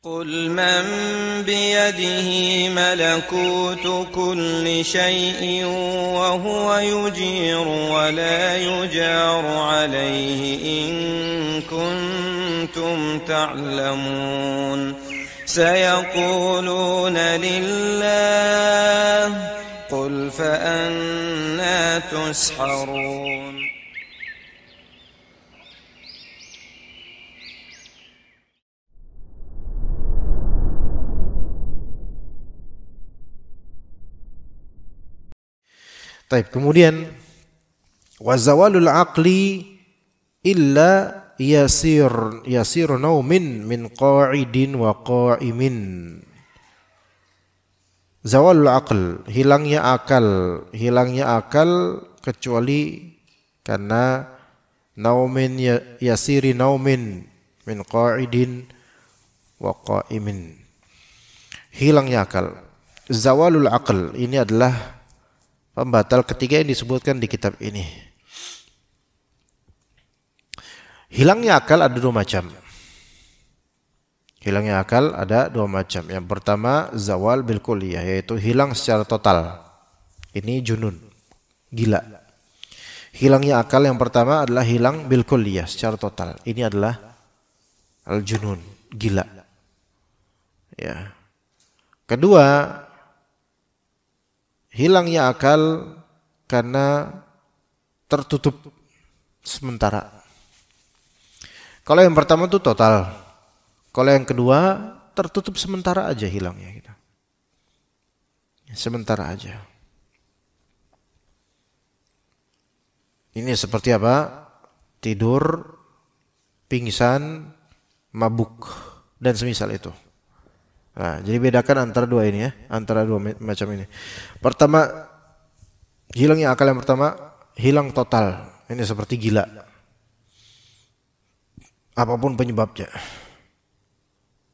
قل من بيده ملكوت كل شيء وهو يجير ولا يجار عليه إن كنتم تعلمون سيقولون لله قل فأنى تسحرون. Taib, kemudian wazawalul aqli illa yasir naumin min qa'idin wa qa'imin. Zawalul aql, hilangnya akal kecuali karena naumin yasiri naumin min qa'idin wa qa'imin. Hilangnya akal. Zawalul aql ini adalah pembatal ketiga yang disebutkan di kitab ini. Hilangnya akal ada dua macam. Hilangnya akal ada dua macam. Yang pertama zawal bil kulliyah, yaitu hilang secara total. Ini junun, gila. Hilangnya akal yang pertama adalah hilang bil kulliyah secara total. Ini adalah al junun, gila. Ya. Kedua, hilangnya akal karena tertutup sementara. Kalau yang pertama itu total. Kalau yang kedua tertutup sementara aja hilangnya gitu. Sementara aja. Ini seperti apa? Tidur, pingsan, mabuk dan semisal itu. Nah, jadi bedakan antara dua ini ya, antara dua macam ini. Pertama, hilangnya akal yang pertama, hilang total. Ini seperti gila. Apapun penyebabnya.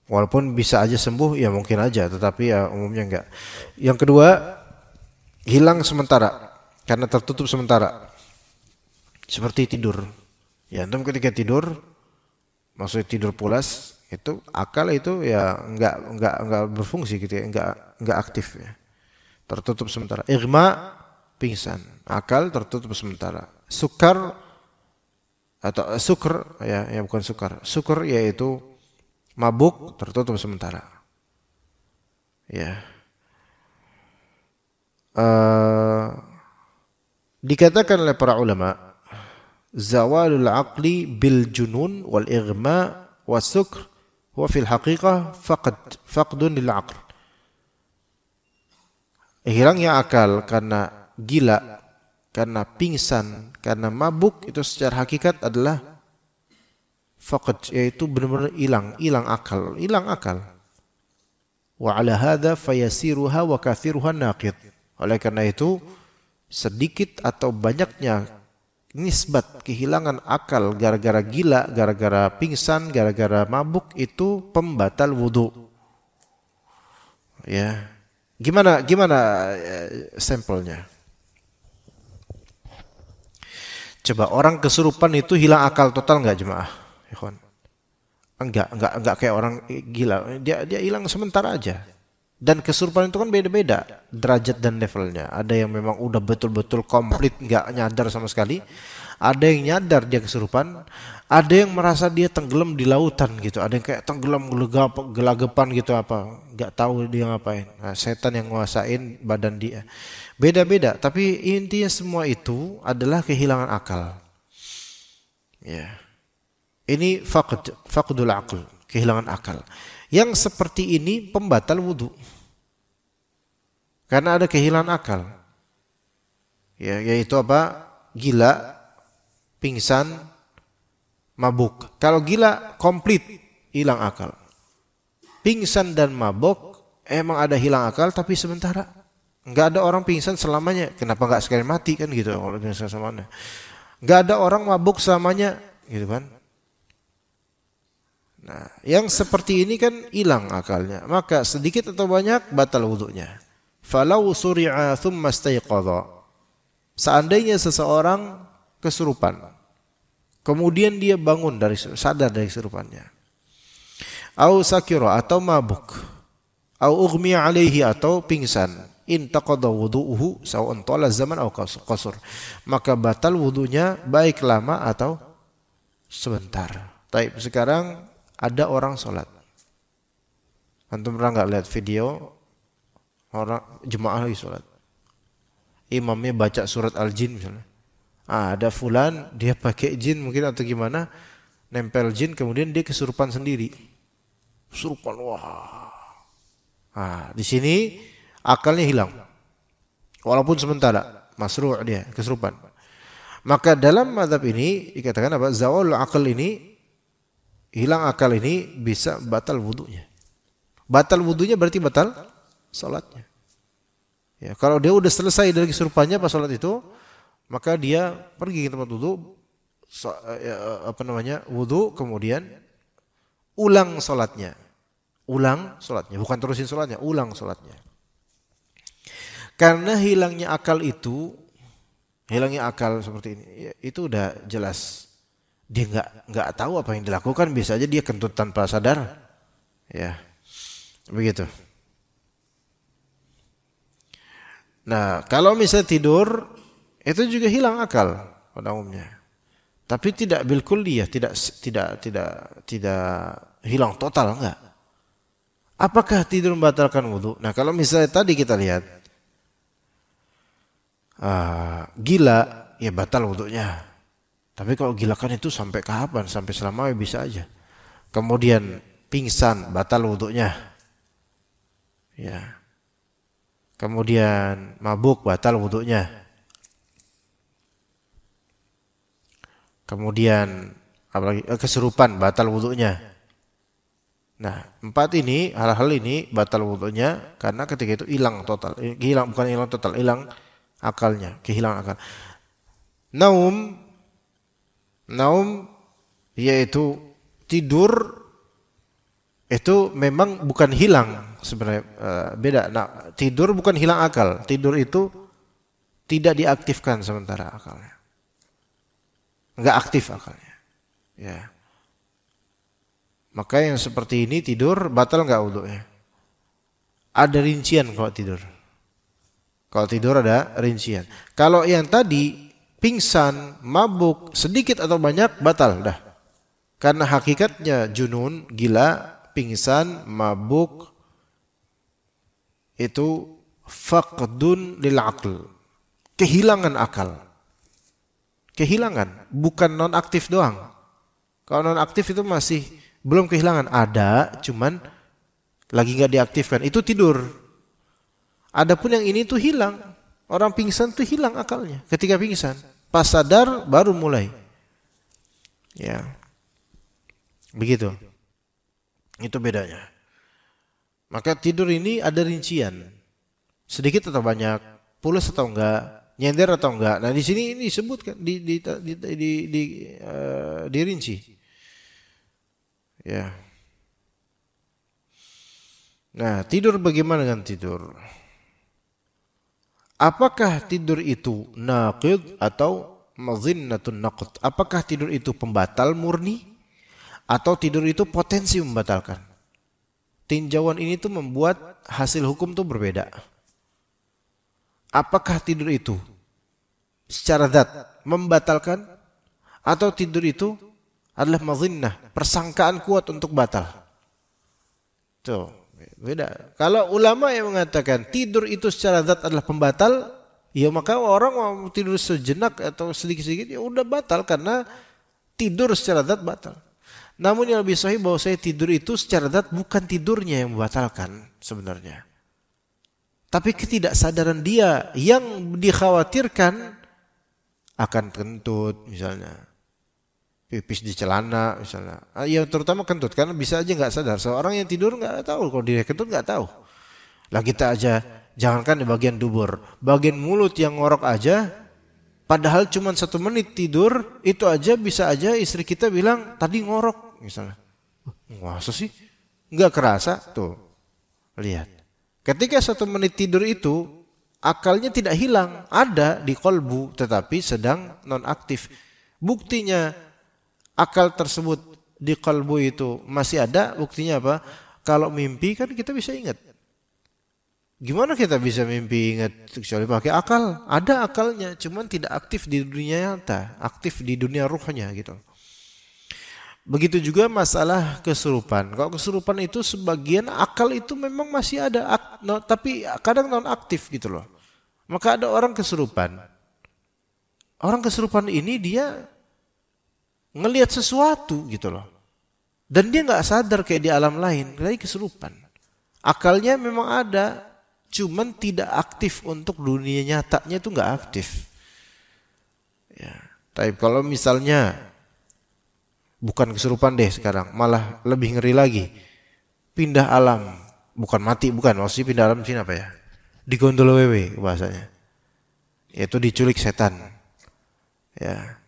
Walaupun bisa aja sembuh, ya mungkin aja, tetapi ya umumnya enggak. Yang kedua, hilang sementara, karena tertutup sementara. Seperti tidur. Ya, antum ketika tidur, maksudnya tidur pulas, itu akal itu ya enggak berfungsi gitu ya, enggak aktif ya. Tertutup sementara. Ighma, pingsan. Akal tertutup sementara. Sukar atau sukr ya bukan sukar. Sukr yaitu mabuk, tertutup sementara. Ya. Dikatakan oleh para ulama, zawalul aqli bil junun wal ighma was sukr huwa fil haqiqah faqdun lil aql. Hilangnya akal karena gila, karena pingsan, karena mabuk, itu secara hakikat adalah faqd, yaitu benar-benar hilang akal. Wa ala hadza fayasiruha wa kathiruha naqid. Oleh karena itu sedikit atau banyaknya nisbat kehilangan akal gara-gara gila, gara-gara pingsan, gara-gara mabuk itu pembatal wudu. Ya. Gimana sampelnya? Coba orang kesurupan itu hilang akal total enggak jemaah? Ikhwan. Enggak kayak orang gila. Dia hilang sementara aja. Dan kesurupan itu kan beda-beda derajat dan levelnya. Ada yang memang udah betul-betul komplit nggak nyadar sama sekali. Ada yang nyadar dia kesurupan. Ada yang merasa dia tenggelam di lautan gitu. Ada yang kayak tenggelam gelagapan gitu apa. Nggak tahu dia ngapain. Nah, setan yang nguasain badan dia. Beda-beda. Tapi intinya semua itu adalah kehilangan akal. Ya. Ini faqdul aql, kehilangan akal. Yang seperti ini pembatal wudu. Karena ada kehilangan akal. Ya, yaitu apa? Gila, pingsan, mabuk. Kalau gila komplit hilang akal. Pingsan dan mabuk emang ada hilang akal tapi sementara. Enggak ada orang pingsan selamanya. Kenapa enggak sekalian mati kan gitu kalau pingsan selamanya. Enggak ada orang mabuk selamanya gitu kan. Nah, yang seperti ini kan hilang akalnya, maka sedikit atau banyak batal wudunya. Falau suri'a thumma istayqadha. Seandainya seseorang kesurupan, kemudian dia bangun sadar dari kesurupannya. Au sakira atau mabuk. Au ughmiya alaihi atau pingsan. In taqadha wudu'uhu sawa'un tala zaman au qasur. Maka batal wudunya baik lama atau sebentar. Baik, sekarang ada orang sholat. Antum pernah enggak lihat video orang jemaah lagi sholat? Imamnya baca surat Al-Jin misalnya. Ada fulan dia pakai jin mungkin atau gimana, nempel jin kemudian dia kesurupan sendiri. Kesurupan, wah. Di sini akalnya hilang. Walaupun sementara, masru' dia kesurupan. Maka dalam mazhab ini dikatakan apa? Zawalul akal ini, hilang akal ini bisa batal wudunya. Batal wudunya berarti batal salatnya. Ya, kalau dia udah selesai dari kesurupannya pas salat itu, maka dia pergi ke tempat wudu, wudu, kemudian ulang salatnya. Ulang salatnya, bukan terusin salatnya, ulang salatnya. Karena hilangnya akal seperti ini, ya, itu udah jelas. Dia nggak tahu apa yang dilakukan, bisa aja dia kentut tanpa sadar. Ya. Begitu. Nah, kalau misalnya tidur itu juga hilang akal pada umumnya. Tapi tidak bil kulliyah, tidak hilang total, enggak. Apakah tidur membatalkan wudu? Nah, kalau misalnya tadi kita lihat gila, ya batal wudunya. Tapi kalau gila kan itu sampai kapan? Sampai selamanya bisa aja. Kemudian pingsan, batal wudunya. Ya. Kemudian mabuk, batal wudunya. Kemudian apalagi kesurupan, batal wudunya. Nah, hal-hal ini batal wudunya karena ketika itu hilang total. Bukan hilang total, hilang akalnya, kehilangan akal. Naum yaitu tidur, itu memang bukan hilang sebenarnya, beda. Nah, tidur bukan hilang akal. Tidur itu tidak diaktifkan sementara akalnya. Enggak aktif akalnya. Ya. Maka yang seperti ini tidur batal enggak wudunya? Ada rincian kalau tidur. Kalau tidur ada rincian. Kalau yang tadi pingsan, mabuk, sedikit atau banyak batal dah. Karena hakikatnya junun, gila, pingsan, mabuk itu faqdun lil aql. Kehilangan akal. Kehilangan, bukan non aktif doang. Kalau non aktif itu masih belum kehilangan, ada, cuman lagi enggak diaktifkan. Itu tidur. Adapun yang ini tuh hilang. Orang pingsan tuh hilang akalnya ketika pingsan. Pas sadar baru mulai. Ya. Begitu. Itu bedanya. Maka tidur ini ada rincian. Sedikit atau banyak, pulas atau enggak, nyender atau enggak. Nah, di sini ini disebutkan dirinci. Ya. Nah, tidur bagaimana dengan tidur? Apakah tidur itu naqid atau mazinnatun naqd? Apakah tidur itu pembatal murni atau tidur itu potensi membatalkan? Tinjauan ini tuh membuat hasil hukum tuh berbeda. Apakah tidur itu secara zat membatalkan atau tidur itu adalah mazinnah, persangkaan kuat untuk batal? Tuh. Beda. Kalau ulama yang mengatakan tidur itu secara zat adalah pembatal, ya maka orang mau tidur sejenak atau sedikit-sedikit ya udah batal karena tidur secara zat batal. Namun yang lebih sahih bahwa saya tidur itu secara zat bukan tidurnya yang membatalkan sebenarnya. Tapi ketidaksadaran dia yang dikhawatirkan akan kentut misalnya. Pipis di celana misalnya. Ya terutama kentut karena bisa aja nggak sadar. Seorang yang tidur nggak tahu kalau dia kentut nggak tahu. Lah kita aja jangankan di bagian dubur, bagian mulut yang ngorok aja. Padahal cuma 1 menit tidur itu aja bisa aja istri kita bilang tadi ngorok misalnya. Masa sih? Nggak kerasa tuh. Lihat. Ketika 1 menit tidur itu akalnya tidak hilang, ada di kolbu tetapi sedang non aktif. Buktinya akal tersebut di kalbu itu masih ada, buktinya apa? Kalau mimpi kan kita bisa ingat. Gimana kita bisa mimpi ingat kecuali pakai akal? Ada akalnya, cuman tidak aktif di dunia nyata, aktif di dunia ruhnya gitu. Begitu juga masalah kesurupan. Kalau kesurupan itu sebagian akal itu memang masih ada, tapi kadang non aktif gitu loh. Maka ada orang kesurupan. Orang kesurupan ini dia ngelihat sesuatu gitu loh. Dan dia nggak sadar kayak di alam lain, lagi kesurupan. Akalnya memang ada, cuman tidak aktif untuk dunia nyatanya itu nggak aktif. Ya. Tapi kalau misalnya bukan kesurupan deh sekarang, malah lebih ngeri lagi, pindah alam, bukan mati, bukan, maksudnya pindah alam sini apa ya? Digondol wewe bahasanya, yaitu diculik setan. Ya,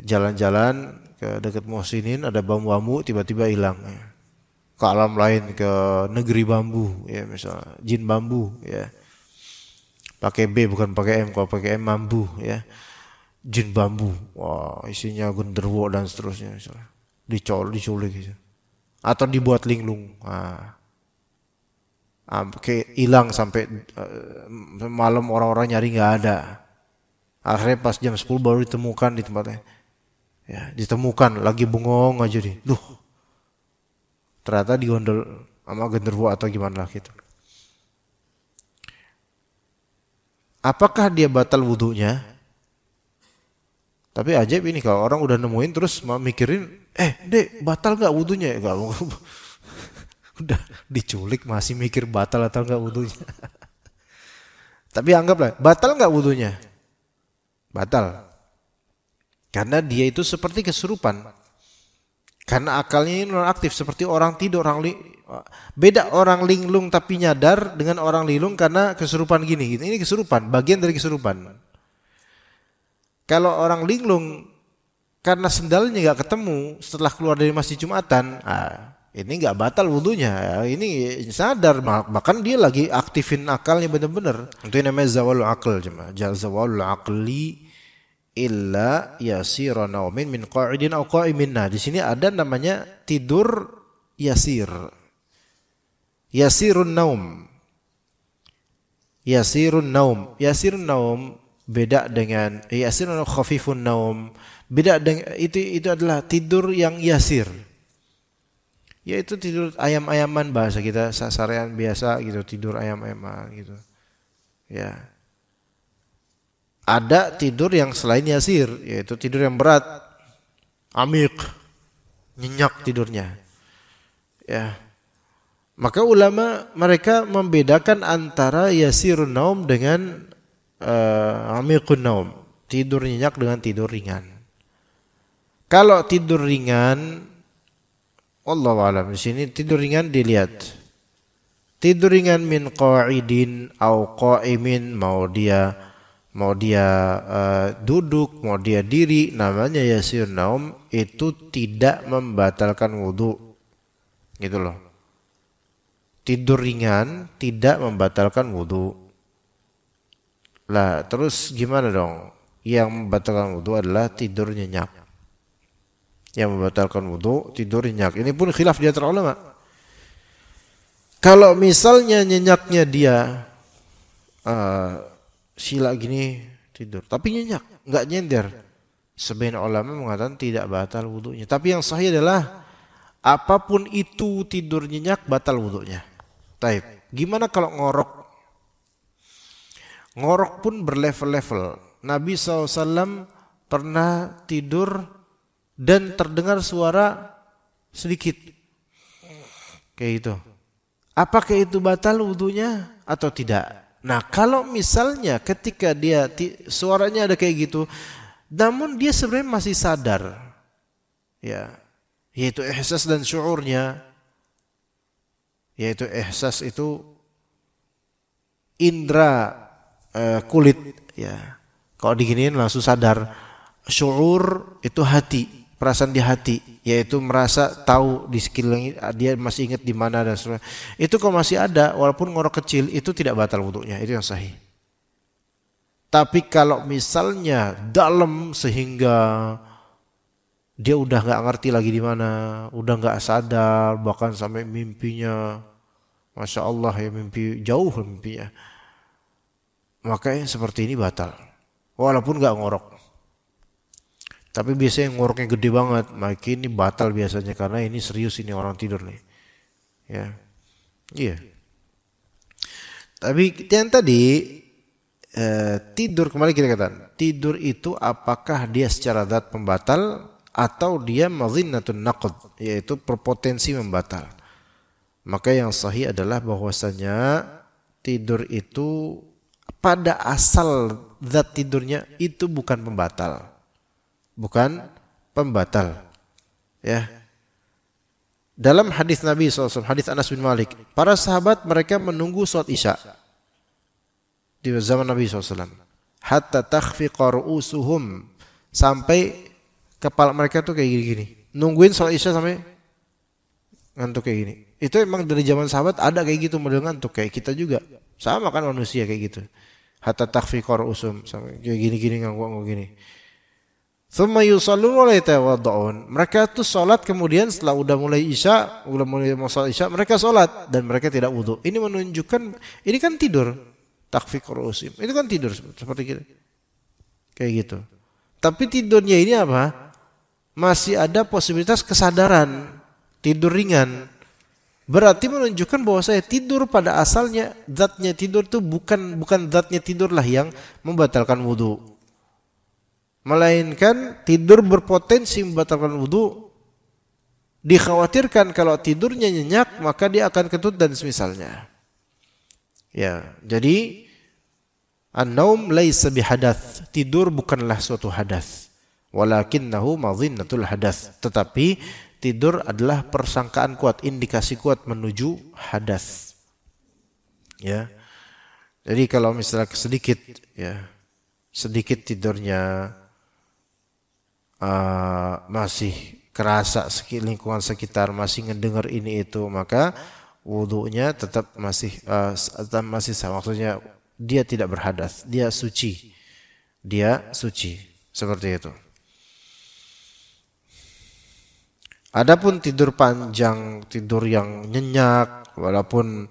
jalan-jalan ke dekat Muhsinin ada bambu-bambu tiba-tiba hilang. Ke alam lain, ke negeri bambu, ya misalnya jin bambu, ya. Pakai B bukan pakai M, kalau pakai M bambu, ya. Jin bambu, wah isinya genderuwo dan seterusnya, misalnya. Diculik gitu. Atau dibuat linglung. Kayak hilang sampai malam orang-orang nyari nggak ada. Akhirnya pas jam 10 baru ditemukan di tempatnya. Ya, ditemukan lagi bengong aja nih. Duh. Ternyata digondol sama genderuwo atau gimana lah gitu. Apakah dia batal wudunya? Tapi ajaib ini kalau orang udah nemuin terus mikirin, dek batal nggak wudunya? Nggak, udah diculik masih mikir batal atau nggak wudunya. Tapi anggaplah batal nggak wudunya? Batal. Karena dia itu seperti kesurupan. Karena akalnya ini non aktif, seperti orang tidur, beda orang linglung tapi nyadar dengan orang linglung karena kesurupan gini. Ini kesurupan, bagian dari kesurupan. Kalau orang linglung karena sendalnya nggak ketemu setelah keluar dari masjid Jumatan, ini nggak batal wudunya. Ini sadar, bahkan dia lagi aktifin akalnya benar-benar. Itu yang namanya zawalul aql, zawalul aqli illa yasira naumin min qa'idin aw qa'imin. Nah, di sini ada namanya tidur yasir. Yasirun naum. Yasirun naum. Yasirun naum beda dengan yasirun khafifun naum. Beda dengan itu adalah tidur yang yasir. Yaitu tidur ayam-ayaman bahasa kita sasarean biasa gitu, tidur ayam-ayaman gitu. Ya. Ada tidur yang selain yasir, yaitu tidur yang berat, amik, nyenyak tidurnya. Ya. Maka ulama mereka membedakan antara yasirun naum dengan amikun naum, tidur nyenyak dengan tidur ringan. Kalau tidur ringan, wallahu a'lam, di sini tidur ringan dilihat. Tidur ringan min qa'idin au qa'imin, mau dia duduk, mau dia diri, namanya yasir naum, itu tidak membatalkan wudu. Gitu loh. Tidur ringan tidak membatalkan wudu. Lah, terus gimana dong? Yang membatalkan wudu adalah tidur nyenyak. Yang membatalkan wudu tidur nyenyak. Ini pun khilaf di antara ulama. Kalau misalnya nyenyaknya dia sila gini tidur, tapi nyenyak, nggak nyender, sebagian ulama mengatakan tidak batal wudunya. Tapi yang sahih adalah apapun itu tidur nyenyak batal wudunya. Taib. Gimana kalau ngorok? Ngorok pun berlevel-level. Nabi SAW pernah tidur dan terdengar suara sedikit kayak itu. Apakah itu batal wudunya atau tidak? Nah, kalau misalnya ketika dia suaranya ada kayak gitu, namun dia sebenarnya masih sadar, ya, yaitu ihsas dan syuurnya, yaitu ihsas itu indra kulit, ya. Kalau diginiin langsung sadar. Syuur itu hati, perasaan di hati, yaitu merasa tahu di sekeliling dia masih ingat di mana dan sebagainya. Itu kalau masih ada, walaupun ngorok kecil, itu tidak batal wudunya, itu yang sahih. Tapi kalau misalnya dalam sehingga dia udah nggak ngerti lagi di mana, udah nggak sadar, bahkan sampai mimpinya, masya Allah ya, mimpi jauh mimpinya. Makanya seperti ini batal, walaupun nggak ngorok. Tapi biasanya ngoroknya gede banget, maka ini batal biasanya karena ini serius, ini orang tidur nih. Ya, iya. Tapi yang tadi tidur, kembali kita katakan, tidur itu apakah dia secara zat pembatal atau dia madhinnatun naqd, yaitu berpotensi membatal. Maka yang sahih adalah bahwasanya tidur itu pada asal zat tidurnya itu bukan pembatal. Bukan pembatal. Ya. Dalam hadis Nabi SAW, hadis Anas bin Malik, para sahabat mereka menunggu sholat Isya di zaman Nabi SAW. Hatta takhfiqa ru'usuhum, sampai kepala mereka tuh kayak gini-gini. Nungguin sholat Isya sampai ngantuk kayak gini. Itu emang dari zaman sahabat ada kayak gitu, model ngantuk kayak kita juga. Sama kan manusia kayak gitu. Hatta takhfiqa ru'usuhum, sampai kayak gini-gini ngangguk gini. Tsumma yusalluna wa yatawadda'un. Mereka tuh salat, kemudian setelah udah mulai Isya, udah mulai salat Isya, mereka salat dan mereka tidak wudu. Ini menunjukkan ini kan tidur. Takhfiq ru'usim. Itu kan tidur seperti gitu. Kayak gitu. Tapi tidurnya ini apa? Masih ada posibilitas kesadaran, tidur ringan. Berarti menunjukkan bahwa saya tidur pada asalnya, zatnya tidur itu bukan zatnya tidurlah yang membatalkan wudu. Melainkan tidur berpotensi membatalkan wudu. Dikhawatirkan kalau tidurnya nyenyak maka dia akan kentut dan semisalnya. Ya, jadi an-naum laisa bihadath, tidur bukanlah suatu hadas. Walakinnahu madhinnatul hadas, tetapi tidur adalah persangkaan kuat, indikasi kuat menuju hadas. Ya. Jadi kalau misalnya sedikit tidurnya masih kerasa lingkungan sekitar, masih ngedengar ini itu, maka wudunya tetap masih sama. Maksudnya dia tidak berhadas, dia suci, seperti itu. Adapun tidur panjang, tidur yang nyenyak, walaupun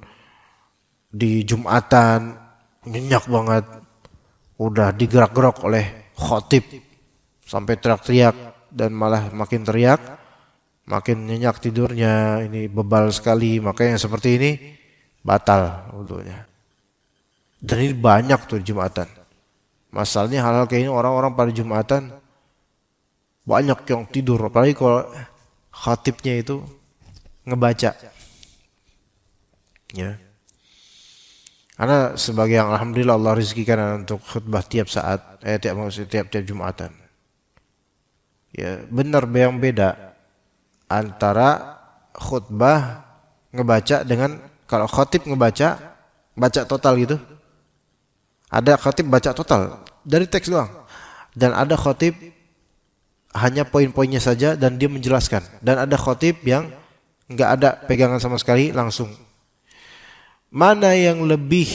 di Jumatan nyenyak banget, udah digerak-gerak oleh khatib sampai teriak-teriak dan malah makin teriak, makin nyenyak tidurnya, ini bebal sekali, makanya seperti ini batal wudunya. Dan ini banyak tuh di Jumatan. Masalahnya hal-hal kayak ini orang-orang pada Jumatan banyak yang tidur, apalagi kalau khatibnya itu ngebaca. Ya. Karena sebagai yang alhamdulillah Allah rezekikan untuk khutbah tiap saat, tiap Jumatan. Ya, benar yang beda antara khutbah ngebaca dengan kalau khatib baca total gitu. Ada khatib baca total dari teks doang. Dan ada khatib hanya poin-poinnya saja dan dia menjelaskan. Dan ada khatib yang enggak ada pegangan sama sekali, langsung. Mana yang lebih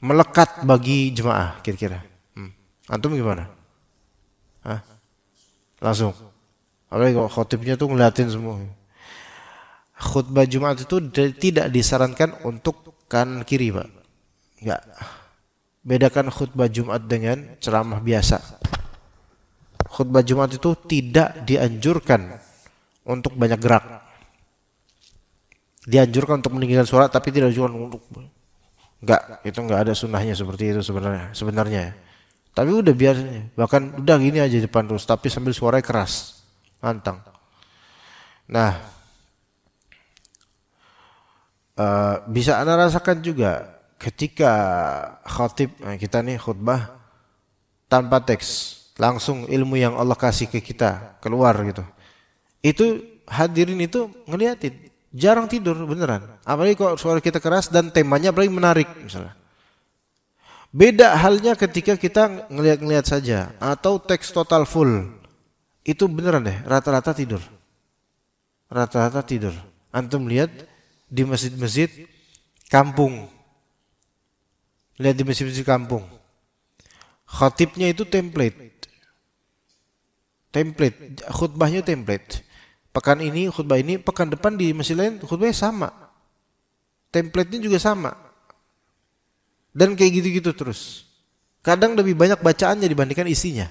melekat bagi jemaah kira-kira? Antum gimana? Hah? Langsung. Apalagi kalau khotibnya tuh ngeliatin semua. Khutbah Jumat itu tidak disarankan untuk kanan kiri, Pak. Enggak. Bedakan khutbah Jumat dengan ceramah biasa. Khutbah Jumat itu tidak dianjurkan untuk banyak gerak. Dianjurkan untuk meninggikan suara, tapi tidak dianjurkan untuk itu enggak ada sunnahnya seperti itu sebenarnya. Tapi udah biasanya, bahkan udah gini aja depan terus, tapi sambil suaranya keras, lantang. Nah, bisa Anda rasakan juga ketika khatib, kita nih khutbah tanpa teks, langsung ilmu yang Allah kasih ke kita keluar gitu. Itu hadirin itu ngeliatin, jarang tidur beneran. Apalagi kalau suara kita keras dan temanya paling menarik misalnya. Beda halnya ketika kita ngeliat saja atau teks total full. Itu beneran deh, rata-rata tidur. Rata-rata tidur. Antum lihat di masjid-masjid kampung. Lihat di masjid-masjid kampung. Khatibnya itu template. template, khutbahnya template. Pekan ini khutbah ini, pekan depan di masjid lain khutbahnya sama. Template-nya juga sama. Dan kayak gitu-gitu terus. Kadang lebih banyak bacaannya dibandingkan isinya.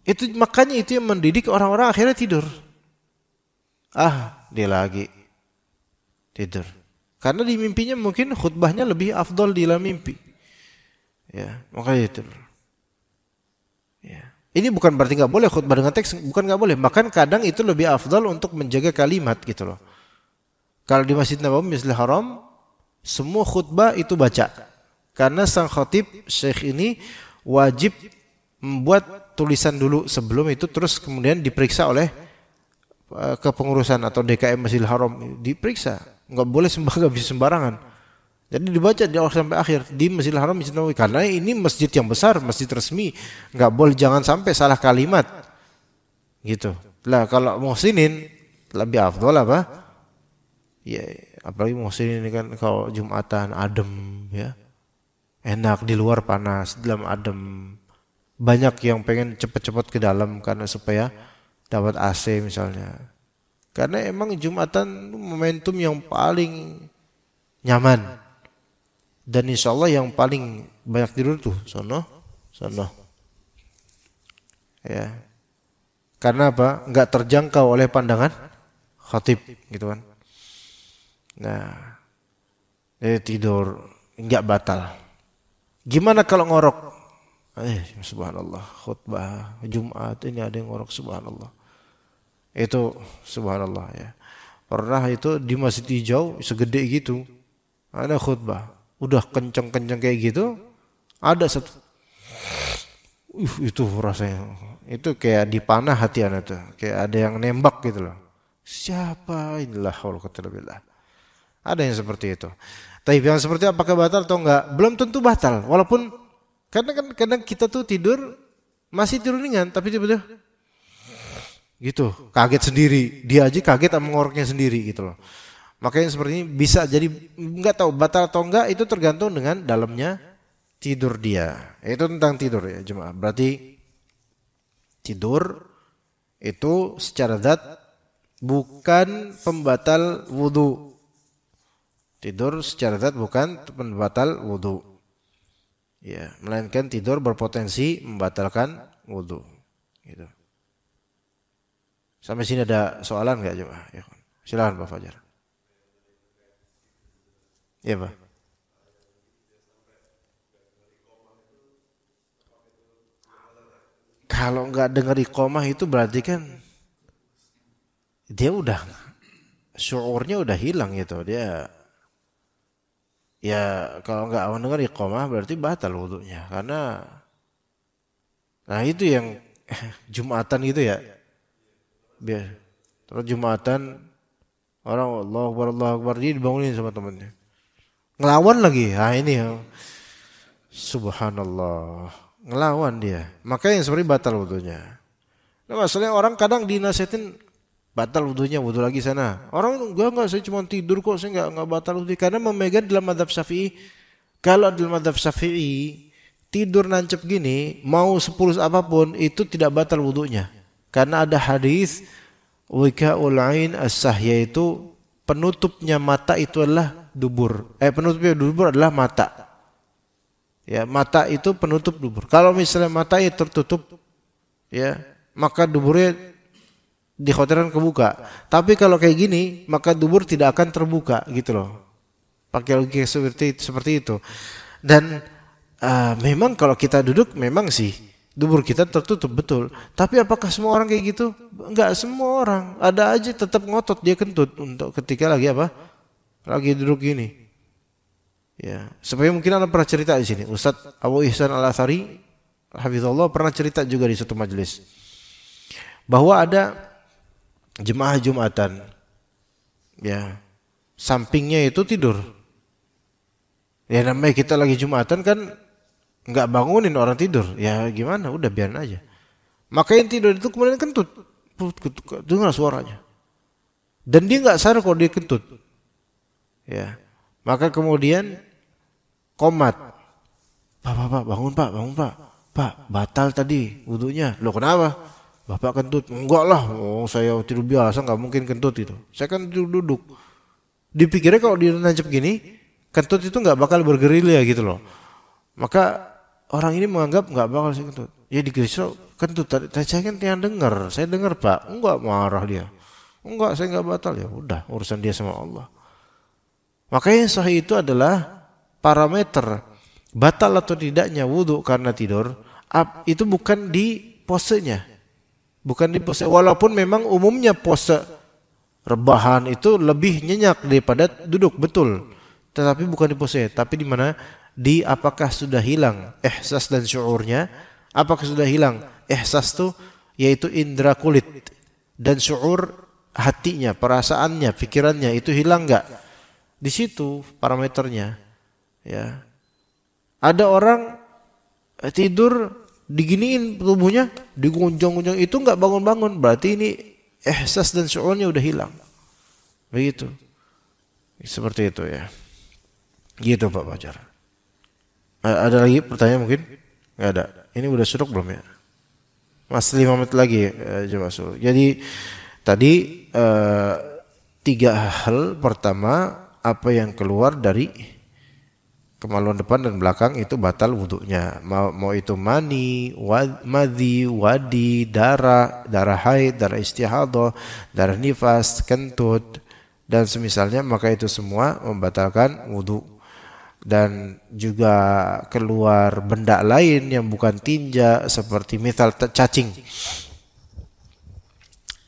Itu makanya itu yang mendidik orang-orang akhirnya tidur. Dia lagi tidur. Karena di mimpinya mungkin khutbahnya lebih afdol di dalam mimpi. Ya, makanya itu. Ya. Ini bukan berarti nggak boleh khutbah dengan teks, bukan nggak boleh. Bahkan kadang itu lebih afdol untuk menjaga kalimat gitu loh. Kalau di Masjid Nabawi, Masjidil Haram, semua khutbah itu baca. Karena sang khatib syekh ini wajib membuat tulisan dulu sebelum itu, terus kemudian diperiksa oleh kepengurusan atau DKM Masjidil Haram, diperiksa. Nggak boleh sembarangan. Jadi dibaca di awal sampai akhir di Masjidil Haram, Masjid Nabawi. Karena ini masjid yang besar, masjid resmi, nggak boleh, jangan sampai salah kalimat. Gitu. Lah kalau muhsinin lebih afdol apa? Ya, apalagi muhsinin ini kan kalau Jumatan adem ya. Enak, di luar panas, di dalam adem. Banyak yang pengen cepat-cepat ke dalam karena supaya dapat AC misalnya. Karena emang Jumatan momentum yang paling nyaman. Dan insya Allah yang paling banyak tidur tuh sono. Ya. Karena apa? Enggak terjangkau oleh pandangan khatib gitu kan. Nah, tidur enggak batal. Gimana kalau ngorok? Subhanallah, khutbah Jumat ini ada yang ngorok, subhanallah. Itu subhanallah ya. Pernah itu di Masjid Hijau segede gitu. Ada khutbah. Udah kenceng-kenceng kayak gitu, ada satu. Itu rasanya. Itu kayak dipanah hati anak tuh. Kayak ada yang nembak gitu loh. Siapa inilah haul quwwata. Ada yang seperti itu. Tapi yang seperti apakah batal atau enggak? Belum tentu batal. Walaupun kadang kita tuh tidur masih tidur ringan, tapi tiba-tiba gitu, kaget sendiri. Dia aja kaget sama ngoroknya sendiri gitu loh. Makanya seperti ini bisa jadi enggak tahu batal atau enggak, itu tergantung dengan dalamnya tidur dia. Itu tentang tidur ya jemaah. Berarti tidur itu secara zat bukan pembatal wudu. Tidur secara zat bukan pembatal wudu. Ya, melainkan tidur berpotensi membatalkan wudu. Gitu. Sampai sini ada soalan enggak jemaah? Ya, silakan Pak Fajar. Iya Pak. Kalau nggak dengar iqamah itu berarti kan dia udah syuurnya udah hilang gitu. Dia ya kalau nggak mendengar iqamah berarti batal wudunya. Karena nah itu yang Jumatan gitu ya. Biar terus Jumatan orang Allahu Akbar dia dibangunin sama temannya. Ngelawan lagi, ini subhanallah, ngelawan dia. Makanya yang sebenarnya batal wudunya. Nah, masalahnya orang kadang dinasihatin batal wudunya, wudu lagi sana. Orang enggak, saya cuma tidur kok, saya enggak batal wudu. Karena memegang dalam mazhab Syafi'i, kalau dalam mazhab Syafi'i tidur nancep gini, mau 10 apapun itu tidak batal wudunya. Karena ada hadis wika'ul ain as-sah, yaitu penutupnya mata itu adalah dubur. Penutupnya dubur adalah mata. Ya, mata itu penutup dubur. Kalau misalnya matanya tertutup, ya, maka duburnya dikhawatirkan kebuka. Tapi kalau kayak gini, maka dubur tidak akan terbuka, gitu loh. Pakai logika seperti itu. Dan memang kalau kita duduk, memang sih dubur kita tertutup betul. Tapi apakah semua orang kayak gitu? Enggak semua orang. Ada aja tetap ngotot dia kentut untuk ketika lagi apa? Lagi duduk gini. Ya, supaya mungkin Anda pernah cerita di sini. Ustaz Abu Ihsan Al-Athari hafizallah pernah cerita juga di suatu majelis bahwa ada jemaah Jumatan. Ya, sampingnya itu tidur. Ya namanya kita lagi Jumatan kan enggak bangunin orang tidur. Ya gimana? Udah biarin aja. Maka yang tidur itu kemudian kentut. Dengar suaranya. Dan dia enggak sadar kalau dia kentut. Ya, maka kemudian komat, Pak, bangun Pak. Pak, batal tadi wudunya. Loh kenapa? Bapak kentut. Enggak lah, saya tidur biasa, nggak mungkin kentut itu. Saya kan tidur duduk. Dipikirnya kalau dia nancep gini, kentut itu nggak bakal bergerilya gitu loh. Maka orang ini menganggap nggak bakal saya kentut. Ya dikira kentut tadi. Saya kan yang dengar. Saya dengar Pak. Enggak, marah dia. Enggak, saya nggak batal. Ya udah, urusan dia sama Allah. Makanya yang sahih itu adalah parameter batal atau tidaknya wudu karena tidur. Itu bukan di posenya. Bukan di pose. Walaupun memang umumnya pose rebahan itu lebih nyenyak daripada duduk, betul. Tetapi bukan di pose, tapi di mana? Di apakah sudah hilang ihsas dan syuurnya? Apakah sudah hilang ihsas tuh yaitu indera kulit dan syuur hatinya, perasaannya, pikirannya itu hilang enggak? Di situ parameternya. Ya. Ada orang tidur diginiin tubuhnya, digonjang-gonjang, itu enggak bangun-bangun, berarti ini ihsas dan syuurnya udah hilang. Begitu. Seperti itu ya. Gitu Pak Fajar. Ada lagi pertanyaan mungkin? Enggak ada. Ini udah suruk belum ya? Masih 5 menit lagi coba suruh. Jadi tadi 3 hal. Pertama, apa yang keluar dari kemaluan depan dan belakang itu batal wudunya. Mau itu mani, madhi, wadi, darah haid, darah istihadah, darah nifas, kentut dan semisalnya, maka itu semua membatalkan wudu. Dan juga keluar benda lain yang bukan tinja seperti misal cacing.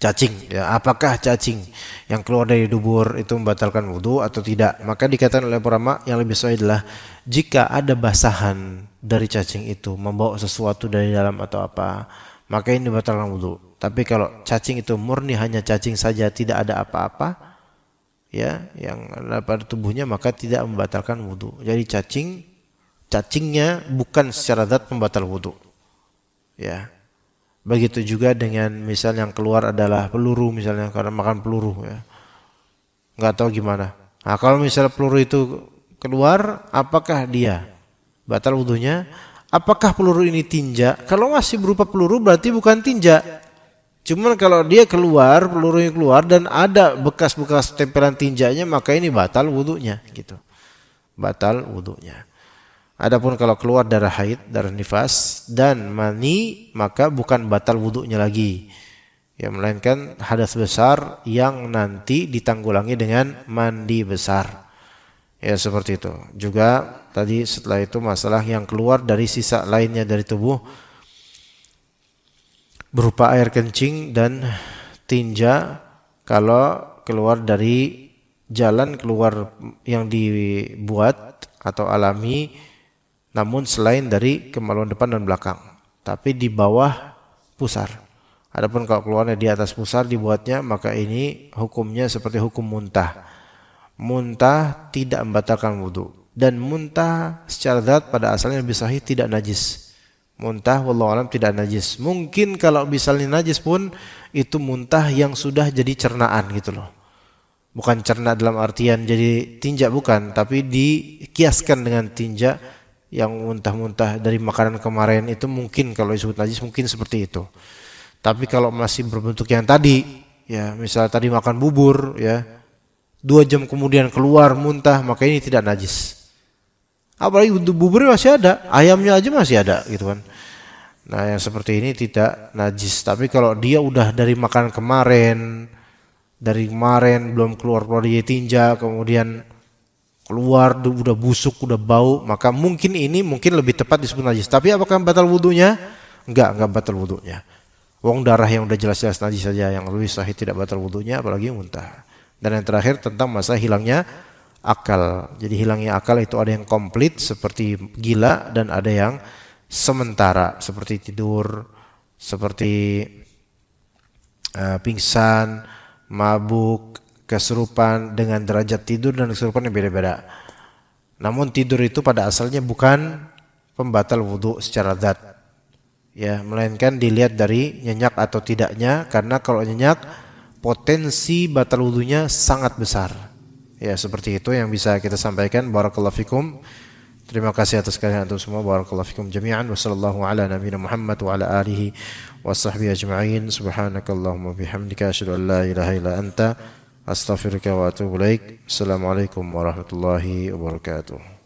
Cacing, ya, apakah cacing yang keluar dari dubur itu membatalkan wudu atau tidak? Maka dikatakan oleh para ulama yang lebih sahih adalah jika ada basahan dari cacing itu membawa sesuatu dari dalam atau apa, maka ini membatalkan wudu. Tapi kalau cacing itu murni hanya cacing saja, tidak ada apa-apa ya yang ada pada tubuhnya, maka tidak membatalkan wudu. Jadi cacingnya bukan secara zat pembatal wudu. Ya. Begitu juga dengan misal yang keluar adalah peluru misalnya karena makan peluru ya. Enggak tahu gimana. Nah, kalau misal peluru itu keluar, apakah dia batal wudunya? Apakah peluru ini tinja? Kalau masih berupa peluru berarti bukan tinja. Cuman kalau dia keluar, pelurunya keluar dan ada bekas-bekas tempelan tinjanya, maka ini batal wudunya gitu. Batal wudunya. Adapun kalau keluar darah haid, darah nifas dan mani, maka bukan batal wudunya lagi. Ya, melainkan hadas besar yang nanti ditanggulangi dengan mandi besar. Ya, seperti itu. Juga tadi setelah itu masalah yang keluar dari sisa lainnya dari tubuh berupa air kencing dan tinja kalau keluar dari jalan keluar yang dibuat atau alami, namun selain dari kemaluan depan dan belakang, tapi di bawah pusar. Adapun kalau keluarnya di atas pusar dibuatnya, maka ini hukumnya seperti hukum muntah. Muntah tidak membatalkan wudu, dan muntah secara zat pada asalnya lebih sahih tidak najis. Muntah wallahu alam tidak najis. Mungkin kalau misalnya najis pun itu muntah yang sudah jadi cernaan gitu loh. Bukan cerna dalam artian jadi tinja, bukan, tapi dikiaskan dengan tinja yang muntah-muntah dari makanan kemarin itu mungkin kalau disebut najis mungkin seperti itu. Tapi kalau masih berbentuk yang tadi, ya misal tadi makan bubur, ya 2 jam kemudian keluar muntah, maka ini tidak najis. Apalagi buburnya masih ada, ayamnya aja masih ada gitu kan. Nah yang seperti ini tidak najis. Tapi kalau dia udah dari makan kemarin, belum keluar dari tinja, kemudian keluar udah busuk, udah bau, maka mungkin lebih tepat disebut najis. Tapi apakah batal wudunya? Enggak batal wudunya. Wong darah yang udah jelas-jelas najis saja yang lebih sahih tidak batal wudunya, apalagi muntah. Dan yang terakhir tentang masalah hilangnya akal. Jadi hilangnya akal itu ada yang komplit seperti gila dan ada yang sementara seperti tidur, seperti pingsan, mabuk, kesurupan dengan derajat tidur dan kesurupan yang beda-beda. Namun tidur itu pada asalnya bukan pembatal wudu secara zat. Ya, melainkan dilihat dari nyenyak atau tidaknya, karena kalau nyenyak potensi batal wudunya sangat besar. Ya, seperti itu yang bisa kita sampaikan. Barakallahu fikum. Terima kasih atas kalian antum semua. Barakallahu fikum jami'an. Wa sallallahu ala nabiyina Muhammad wa ala alihi wa sahbihi ajma'in. Subhanakallahumma bihamdika asyhadu an la ilaha illa anta astaghfiruka wa atubu ilaik. Assalamualaikum warahmatullahi wabarakatuh.